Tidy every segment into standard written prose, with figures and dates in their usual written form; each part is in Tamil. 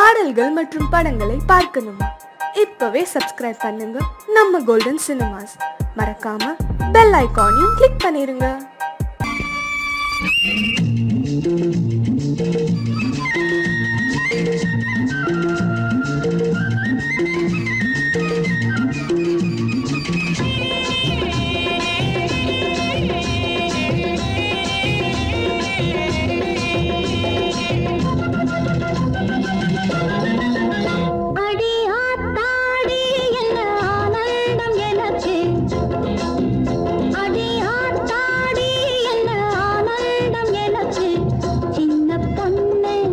பாடல்கள் மற்றும் படங்களை பார்க்கணுமா? இப்பவே சப்ஸ்கிரைப் பண்ணுங்க நம்ம கோல்டன் சினிமாஸ். மறக்காம பெல் ஐகானையும் கிளிக் பண்ணிருங்க. சின்ன பொண்ணு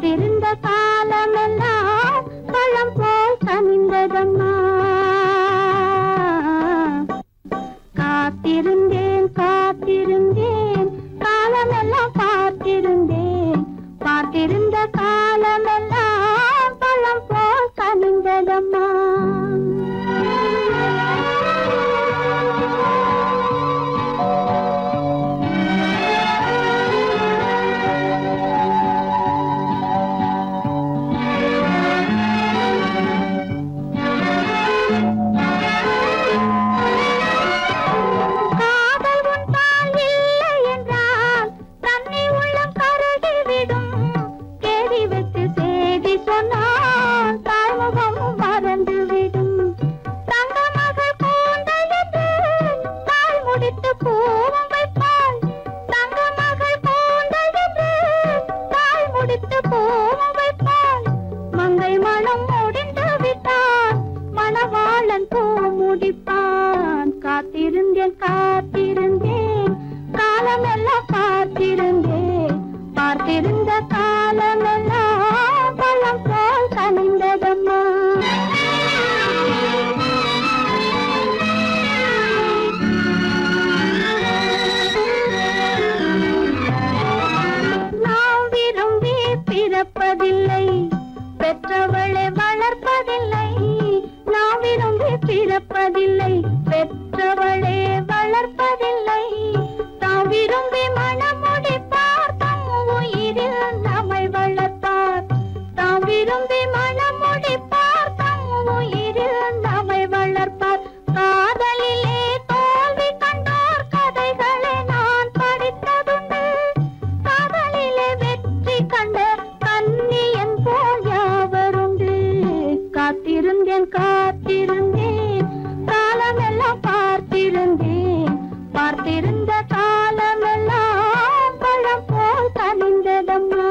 காத்திருந்த காலமெல்லாம் பழம் போல் கனிந்ததம்மா. காத்திருந்தேன் காத்திருந்தேன் காலமெல்லாம் பார்த்திருந்தேன். பார்த்திருந்த காலமெல்லாம் பழம் போல் கனிந்ததம்மா. காத்திருந்தேன் காத்திருந்தேன் காலமெல்லாம் பார்த்திருந்தேன். பார்த்திருந்த காலமெல்லாம் பழம் போல் கனிந்ததம்மா. நாம் விரும்பி பிறப்பதில்லை, பெற்றவளை வளர்ப்பதில்லை. நாம் விரும்பி பிறப்பதில்லை, பெற்றவளே வளர்ப்பதில்லை. தாம் விரும்பி மனம் முடிப்பார், தம் உயிரில் நம்மை வளர்ப்பார். தாம் விரும்பி மனம் முடிப்பார், தம் உயிரில் நம்மை வளர்ப்பார். காதலிலே தோல்வி கண்டோர் கதைகளை நான் படித்ததுண்டு. காதலிலே வெற்றி கண்ட கன்னியன் போல் யாவருண்டு. காத்திருந்தேன் காத்திருந்தேன் காலமெல்லாம் பார்த்திருந்தேன். பார்த்திருந்த காலமெல்லாம் பழம் போல் கனிந்ததம்மா.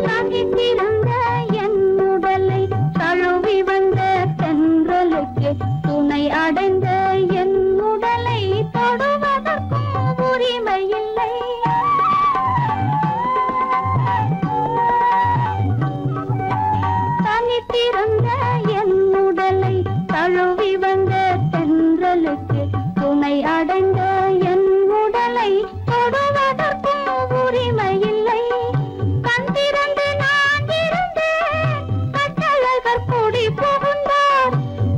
தனித்திருந்த என் உடலை தழுவி வந்த தென்றலுக்கு துணை அடைந்த என் உடலை தொடுவதற்கும் உரிமை இல்லை. தனித்திருந்த என் உடலை தழுவி வந்த தென்றலுக்கு துணை அடைந்த என் உடலை தொடுவதற்கும் உரிமை இல்லை. கண் திறந்து நான் இருந்தேன், கட்டழகர் கூடி புகுந்தார்.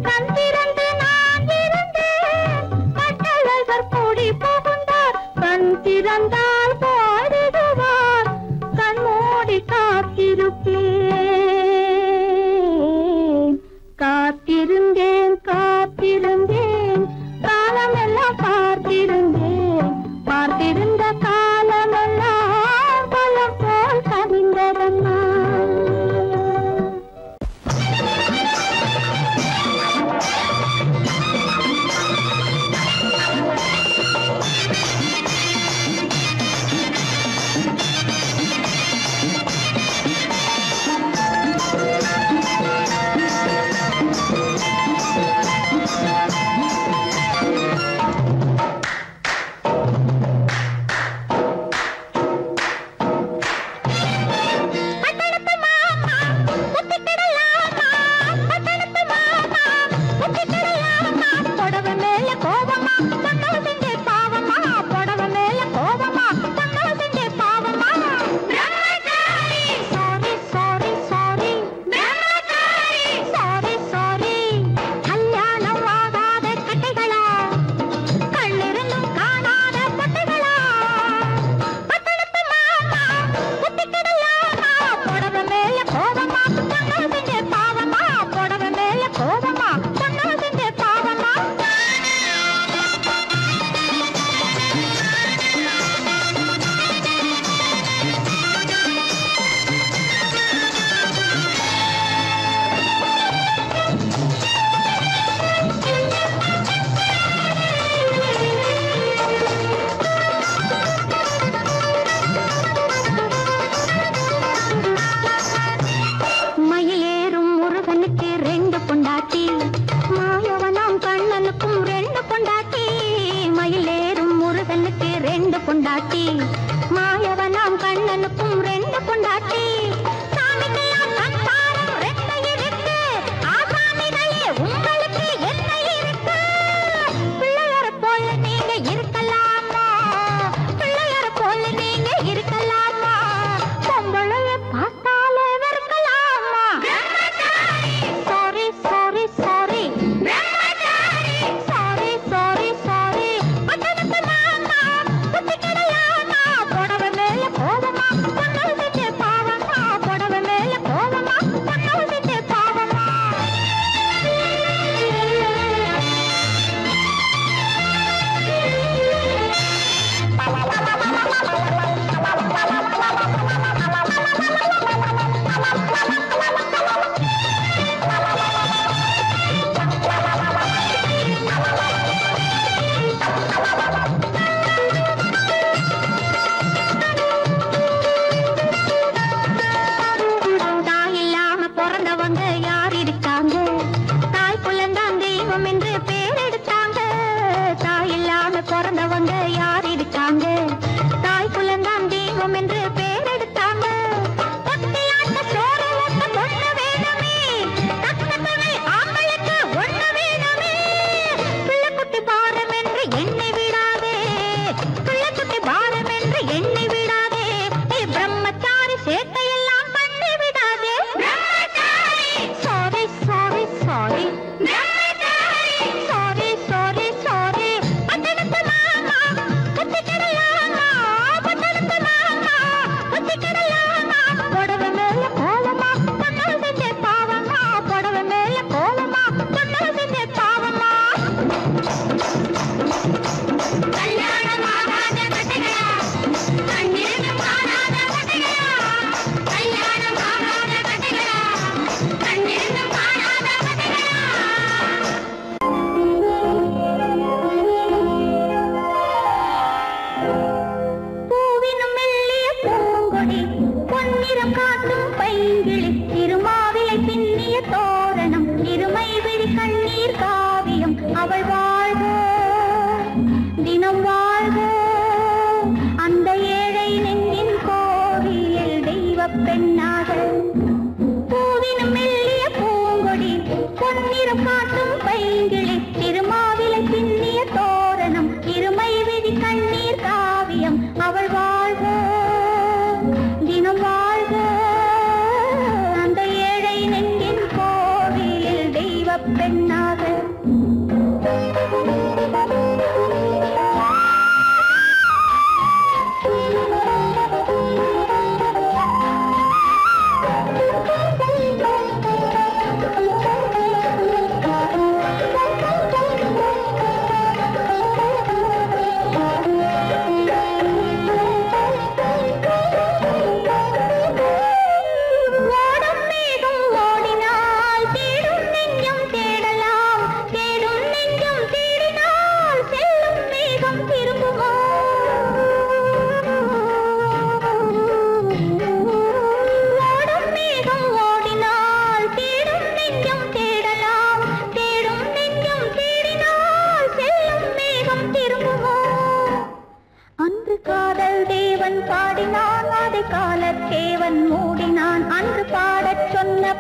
கண் திறந்து நான் இருந்தேன், கட்டழகர் கூடி புகுந்தார். கண் திறந்தால் பாடிடுவார், கண் மூடி காத்திருப்பேன். காத்திருந்தேன் காத்திருந்தேன் காலமெல்லாம் பார்த்து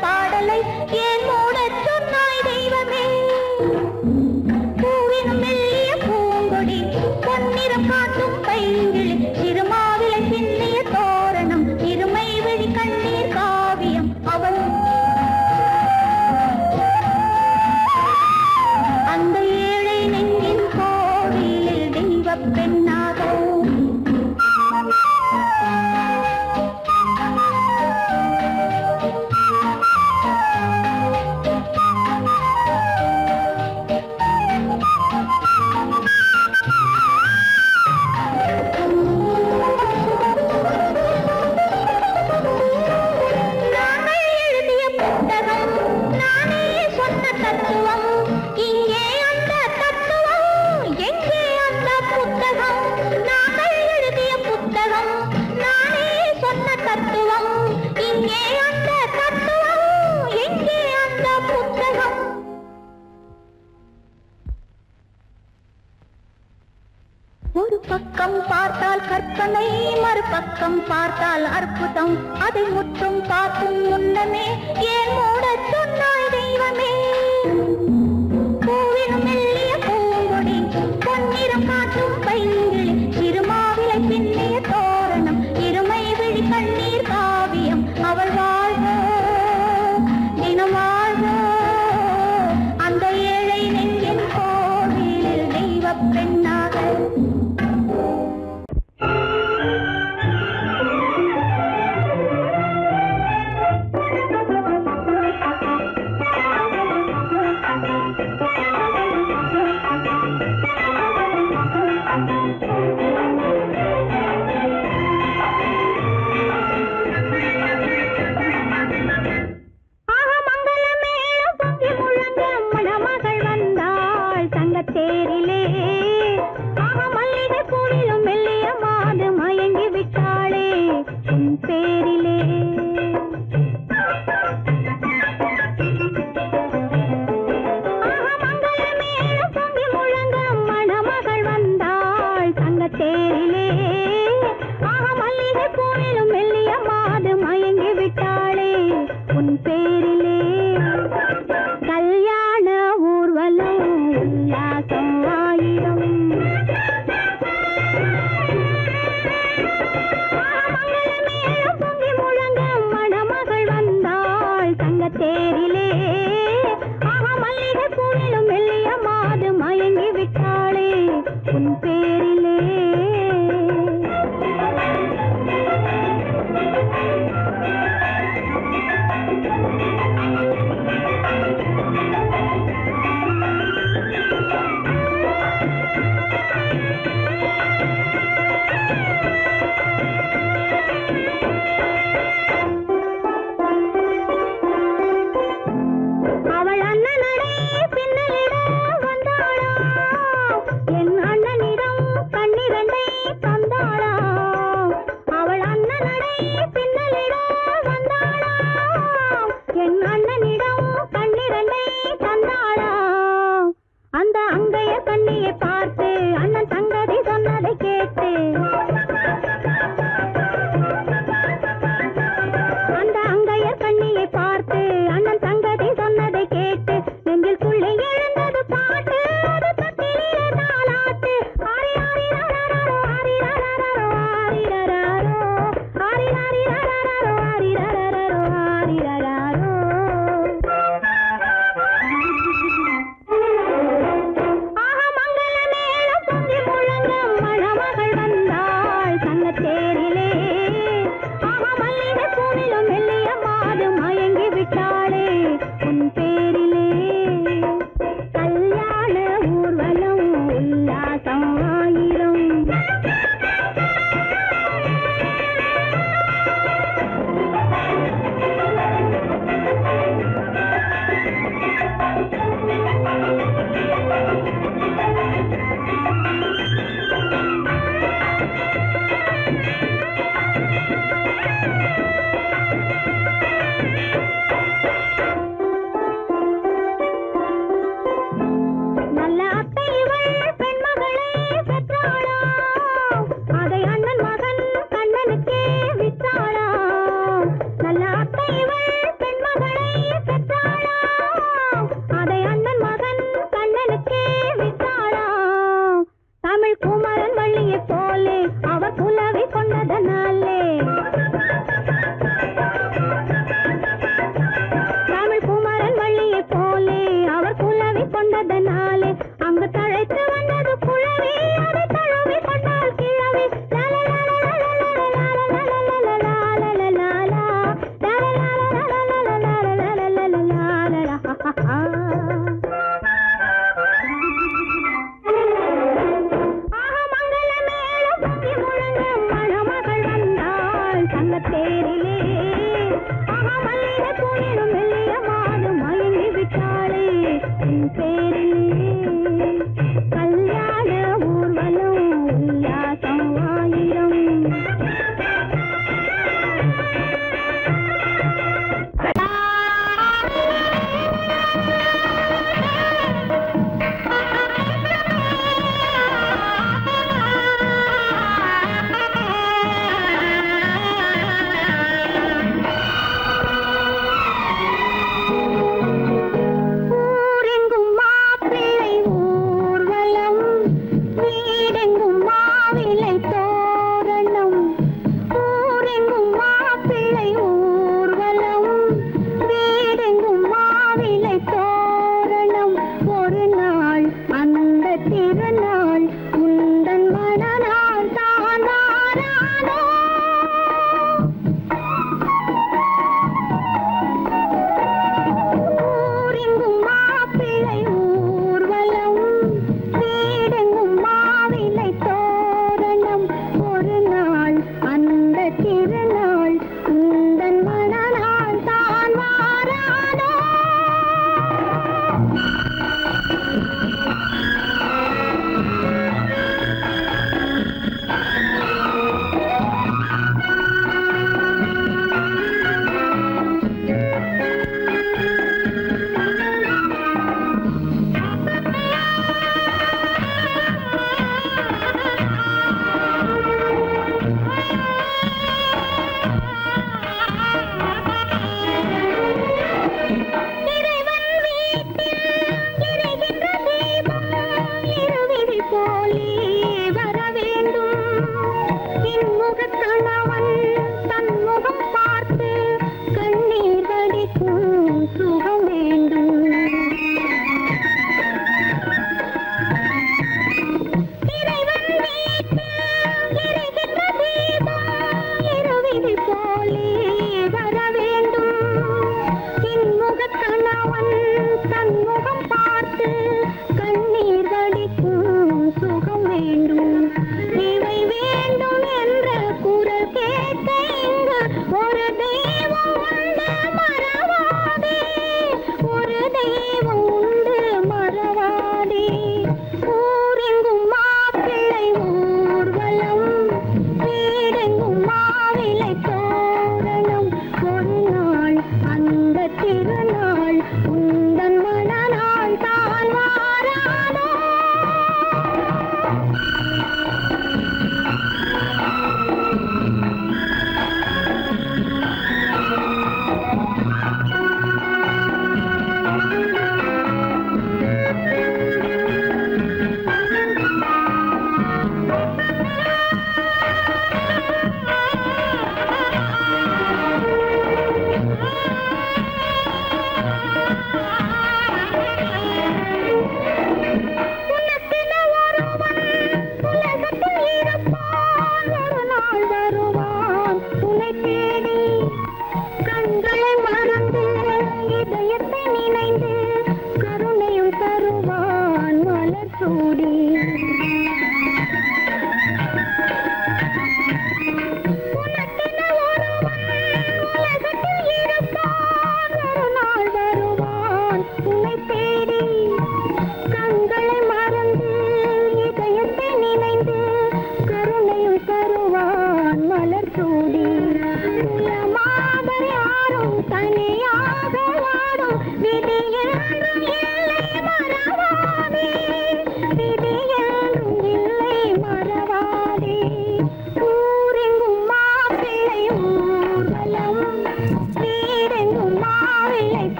பாடலை ஏன் மூடச் சொன்னாய் தெய்வமே? பூவினும் மெல்லிய பூங்கொடி பொன்னிறம் காட்டும் பைங்கிளி திருமாவிலை சின்னிய தோரணம் இருமை விழி கண்ணீர் காவியம் அவள் அந்த ஏழை நெஞ்சின் கோவிலில் தெய்வ பெண்ணாக ஒரு பக்கம் பார்த்தால் கற்பனை மறுபக்கம் பார்த்தால் அற்புதம் அதை முற்றும் பார்க்கும் முன்னமே ஏன் மூடச் சொன்னாய் தெய்வமே? பூவினும் மெல்லிய பூங்கொடி பொன்னிறம் காட்டும் பைங்கிளி திருமாவிலை பின்னிய தோரணம் இருமை விழி கண்ணீர் காவியம் அவள் வாழ்க தினம் வாழ்க அந்த ஏழை நெஞ்சின் கோவிலில் தெய்வ பெண்ணாக விட்டாளே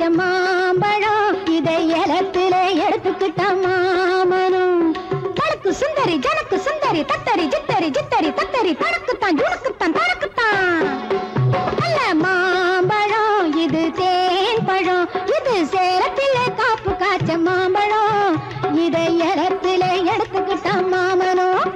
காய்ச்ச மாம்பழம் இதை ஏலத்தில எடுத்துக்கிட்ட மாமனும் தனக்கு சுந்தரி ஜனக்கு சுந்தரி தத்தரி ஜித்தரி ஜித்தரி தத்தரி தனக்குத்தான் ஜுனக்குத்தான் தனக்குத்தான் நல்ல மாம்பழம் இது தேன் பழம் இது சேலத்தில காப்பு காய்ச்ச மாம்பழம் இதை ஏலத்தில எடுத்துக்கிட்ட மாமனும்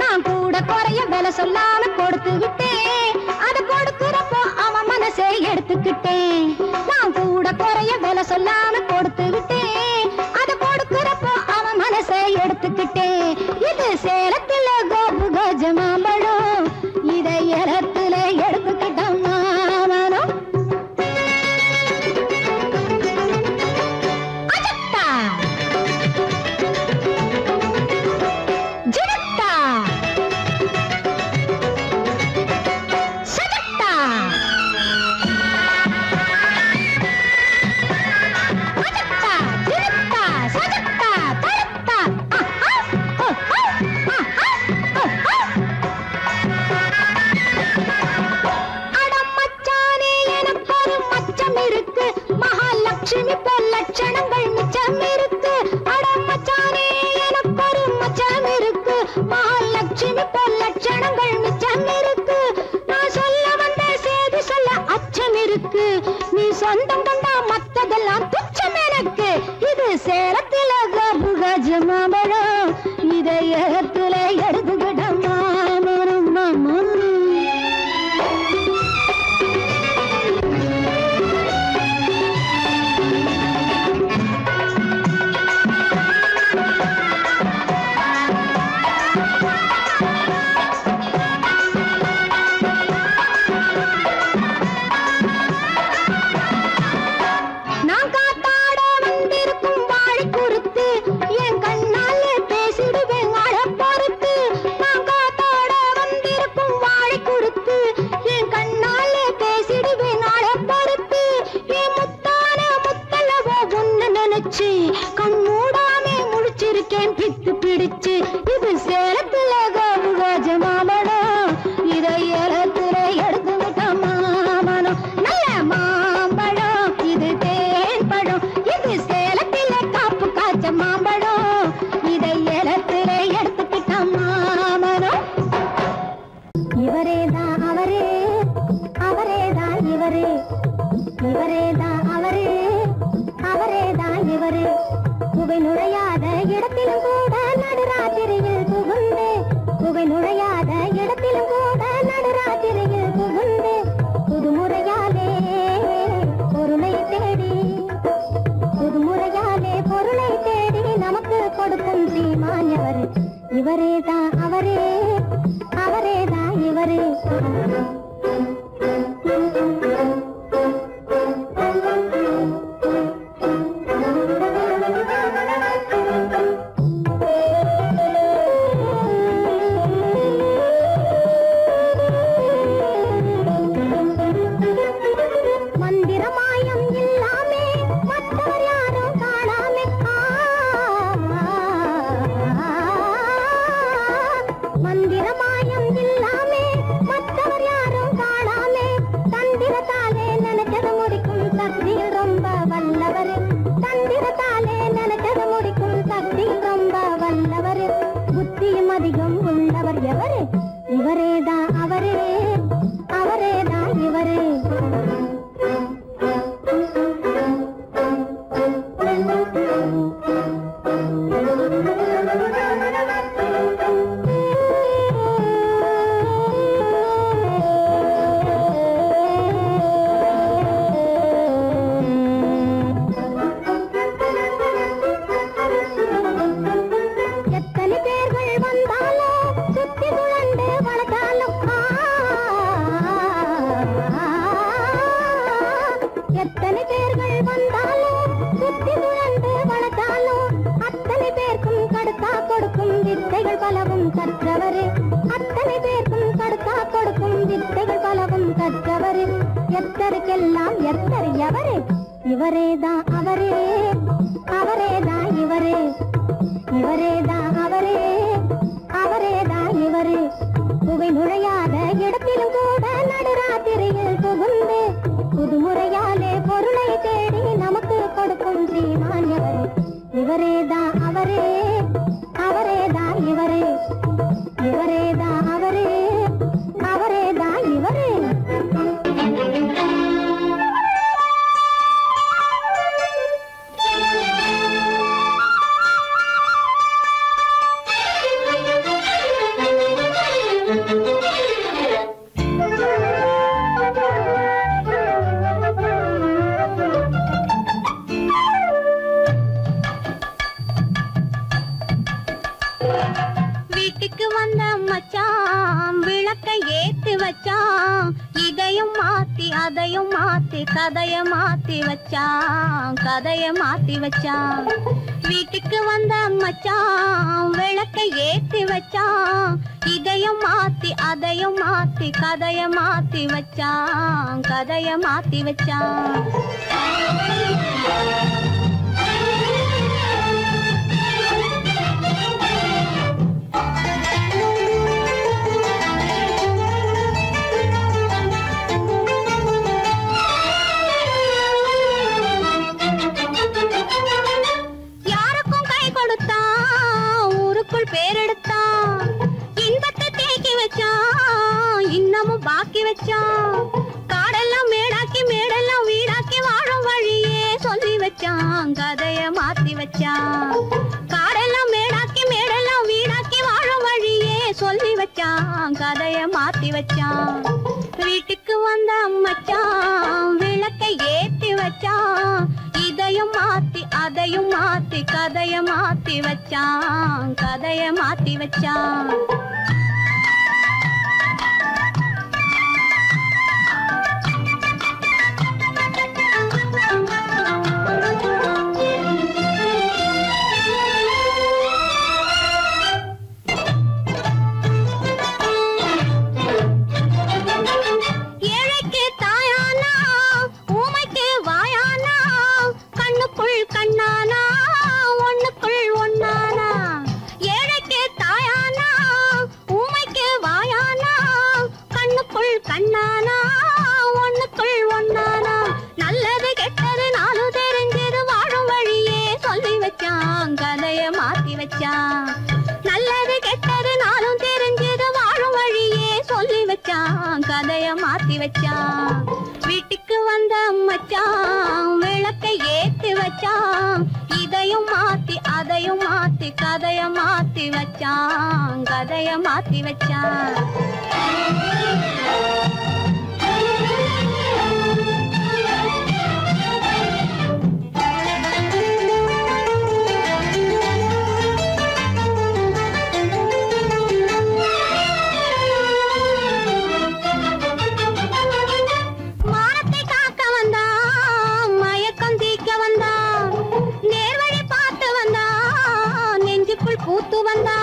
நான் கூட குறைய விலை சொல்லாம கொடுத்து விட்டேன் அதை கொடுக்கிறப்போ அவன் மனசை எடுத்துக்கிட்டேன் நான் கூட குறைய விலை சொல்லாம கொடுத்து விட்டேன் அதை கொடுக்கிறப்போ அவன் மனசை எடுத்துக்கிட்டேன் இது சேலத்துல கோபு கஜ மாம்பழம் இதை ஏலத்துல எடுத்துக்கிட்ட மாமனும் அஜத்தா ஜினத்தா சஜத்தா அஜத்தா ஜினத்தா சஜத்தா தரத்தா அடம் மச்சானே எனக்கு ஒரு மச்சம் இருக்கு மகாலட்சுமி போல் லட்சணங்கள் மிச்சம் இருக்கு அடம் மச்சானே எனக்கு ஒரு மச்சம் இருக்கு மகாலட்சுமி போல் லட்சணங்கள் மிச்சம் இருக்கு நான் சொல்ல வந்த செய்தி சொல்ல அச்சம் இருக்கு நீ சொந்தம் கொண்டா மத்ததெல்லாம் துச்சம் எனக்கு இது சேலத்தில கபு கஜ மாம்பழம் இதை ஏலத்தில எடுத்துக்கிட்ட மாமனும் மாமனும் நான் காத்தாட வந்திருக்கும் வாழை குறுத்து என் கண்ணால பேசிடுவேன் வாழ பொறுத்து நான் காத்தாட வந்திருக்கும் வாழை குறுத்து என் கண்ணால பேசிடுவேன் வாழ பொறுத்து என் முத்தான முத்தலவோ ஒன்னு நினைச்சு கண் மூடாமே முழிச்சிருக்கேன் பித்து பிடிச்சு இது சேலத்துல கோபு கஜ மாம்பழம் இதை ஏலத்துல எடுத்துக்கிட்ட மாமனம் நல்ல மாம்பழம் இது தேன் பழம் இது சேலத்தில காப்பு காய்ச்ச மாம்பழம் இதை ஏலத்தில எடுத்துக்கிட்ட மாமனம் இவரேதான் அவரே அவரேதான் இவரே இவரேதான் அவரே அவரேதான் இவரே புகை நுழையாத இடத்திலும் கூட நடுராத்திரியில் புகுந்து புகை நுழையாத இடத்திலும் கூட நடுராத்திரியில் புகுந்து புதுமுறையாலே பொருளை தேடி புதுமுறையாலே பொருளை தேடி நமக்கு கொடுக்கும் சீமானவர் இவரேதான் அவரே அவரேதான் இவரே மந்திரமாயம் இல்லாமே மற்றவர் யாரும் காணாமே மந்திரமாயம் இல்லாமே மற்றவர் யாரும் காணாமே தந்திரத்தாலே நினைச்சது முடிக்கும் சக்தியில் ரொம்ப வல்லவர் தந்திரத்தாலே நினைச்சது முடிக்கும் சக்தியில் ரொம்ப வல்லவர் புத்தியும் அதிகம் உள்ளவர் எவரு இவரேதான் அவரே அவரேதான் இவரே எத்தனை பேர்கள் வந்தாலும் சுத்தி சுழண்டு வளர்த்தாலும் எத்தனை பேர்கள் வந்தாலும் சுத்தி சுழண்டு வளர்த்தாலும் அத்தனை பேருக்கும் கடுத்தா கொடுக்கும் வித்தைகள் பலவும் கற்றவர் அத்தனை பேருக்கும் கடுத்தா கொடுக்கும் வித்தைகள் பலவும் கற்றவர் எத்தருக்கெல்லாம் எத்தர் எவரு இவரேதான் அவரே அவரேதான் இவரே இவரேதான் அவரே அவரேதான் இவரே புகை நுழையாத இடத்திலும் கூட நடுராத்திரியில் புகுந்து புதுமுறையாலே பொருளை தேடி மச்சான் இதையும் மாத்தி அதையும் மாத்தி கதைய மாத்தி வச்சான் கதைய மாத்தி வச்சான் வீட்டுக்கு வந்த மச்சான் விளக்கை ஏத்தி வச்சான் இதையும் மாத்தி அதையும் மாத்தி கதைய மாத்தி வச்சான் கதைய மாத்தி வச்சான் பேரெடுத்தான் இன்பத்தை தேக்கி வச்சான் இன்னமும் பாக்கி வச்சான் காடெல்லாம் மேடாக்கி மேடெல்லாம் வீடாக்கி வாழும் வழியே சொல்லி வச்சான் கதைய மாத்தி வச்சான் காடெல்லாம் மேடாக்கி மேடெல்லாம் வீடாக்கி வாழும் வழியே சொல்லி வச்சான் கதைய மாத்தி வச்சான் வீட்டுக்கு வந்த மச்சான் விளக்கை ஏத்தி வச்சான் இதையும் மாத்தி அதையும் மாத்தி கதைய மாத்தி வச்சான் கதைய மாத்தி வச்சான் ஏழைக்கு தாயானா ஊமைக்கு வாயானா கண்ணுக்குள் கண்ணானா ஒண்ணுக்குள் ஒண்ணானா ஏழைக்கு தாயானா ஊமைக்கு வாயானா கண்ணுக்குள் கண்ணானா ஒண்ணுக்குள் ஒண்ணானா நல்லது கெட்டது நாலு தெரிஞ்சது வாழும் வழியே சொல்லி வச்சான் கதைய மாத்தி வச்சான் நல்லது கெட்டது நாளும் தெரிஞ்சது வாழும் வழியே சொல்லி வச்சான் கதைய மாத்தி வச்சான் வீட்டுக்கு வந்த மச்சான் விளக்கை ஏத்தி வச்சான் இதையும் மாத்தி அதையும் மாத்தி கதைய மாத்தி வச்சான் கதைய மாத்தி வச்சான் பூத்து வந்தா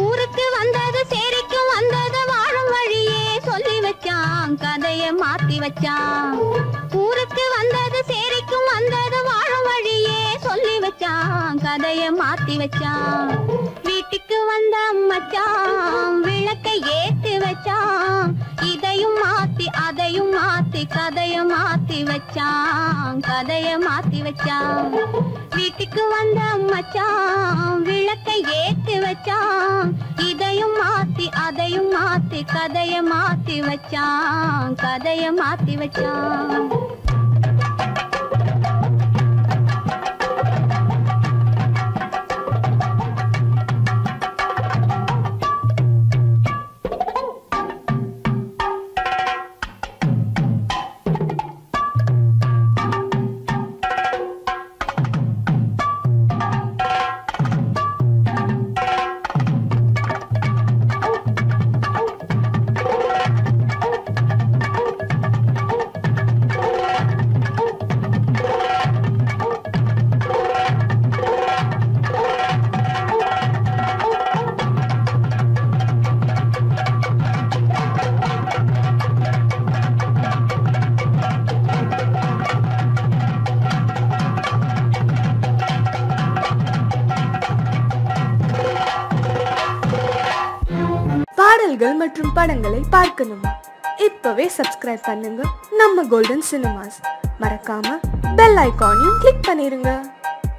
ஊருக்கு வந்தது சேரிக்கும் வந்தது வாழும் வழியே சொல்லி வச்சான் கதைய மாத்தி வச்சான் ஊருக்கு வந்தது சேரிக்கும் வந்தது வாழும் வழியே சொல்லி வச்சான் கதைய மாத்தி வச்சான் வீட்டுக்கு வந்த மச்சான் விளக்கை ஏத்தி வச்சான் இதையும் மாத்தி அதையும் மாத்தி கதைய மாத்தி வச்சான் கதைய மாத்தி வச்சான் வீட்டுக்கு வந்த மச்சான் விளக்கை ஏத்தி வச்சான் இதையும் மாத்தி அதையும் மாத்தி கதைய மாத்தி வச்சான் கதைய மாத்தி வச்சான் பாடல்கள் மற்றும் படங்களை பார்க்கணுமா? இப்பவே சப்ஸ்கிரைப் பண்ணுங்க நம்ம கோல்டன் சினிமாஸ். மறக்காம பெல் ஐகானையும் கிளிக் பண்ணிருங்க.